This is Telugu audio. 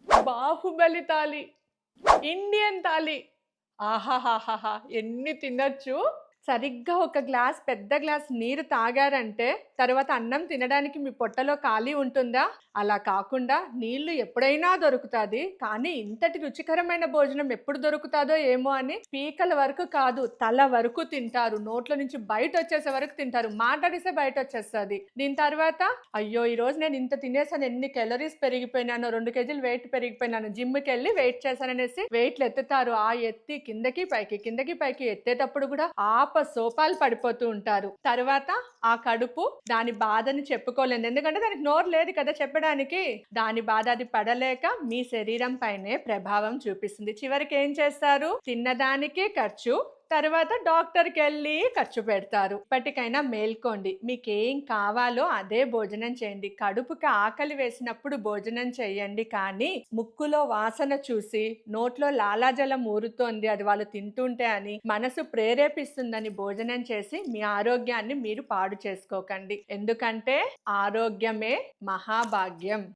బాహుబలి తాలి, ఇండియన్ తాలి. ఆహాహాహాహా! ఎన్ని తినొచ్చు. సరిగ్గా ఒక గ్లాస్ పెద్ద గ్లాస్ నీరు తాగారంటే, తర్వాత అన్నం తినడానికి మీ పొట్టలో ఖాళీ ఉంటుందా? అలా కాకుండా నీళ్లు ఎప్పుడైనా దొరుకుతాది. కానీ ఇంతటి రుచికరమైన భోజనం ఎప్పుడు దొరుకుతాదో ఏమో అని పీకల వరకు కాదు, తల వరకు తింటారు. నోట్లో నుంచి బయటొచ్చేసే వరకు తింటారు. మాట్లాడిస్తే బయటొచ్చేస్తది. దీని తర్వాత అయ్యో! ఈరోజు నేను ఇంత తినేసాను, ఎన్ని కేలరీస్ పెరిగిపోయినానో, 2 కేజీలు వెయిట్ పెరిగిపోయినాను. జిమ్‌కెళ్ళి వెయిట్ చేశాననేసి వెయిట్లు ఎత్తుతారు. ఆ ఎత్తి కిందకి పైకి, కిందకి పైకి ఎత్తేటప్పుడు కూడా సోపాలు పడిపోతూ ఉంటారు. తర్వాత ఆ కడుపు దాని బాధని చెప్పుకోలేదు. ఎందుకంటే దానికి నోరు లేదు కదా చెప్పడానికి. దాని బాధ అది పడలేక మీ శరీరం పైనే ప్రభావం చూపిస్తుంది. చివరికి ఏం చేస్తారు? తిన్నదానికి ఖర్చు, తర్వాత డాక్టర్‌కెళ్ళి ఖర్చు పెడతారు. ఇప్పటికైనా మేల్కోండి. మీకేం కావాలో అదే భోజనం చేయండి. కడుపుకి ఆకలి వేసినప్పుడు భోజనం చేయండి. కానీ ముక్కులో వాసన చూసి, నోట్లో లాలాజలం ఊరుతోంది అది వాళ్ళు తింటుంటే అని, మనసు ప్రేరేపిస్తుందని భోజనం చేసి మీ ఆరోగ్యాన్ని మీరు పాడు చేసుకోకండి. ఎందుకంటే ఆరోగ్యమే మహాభాగ్యం.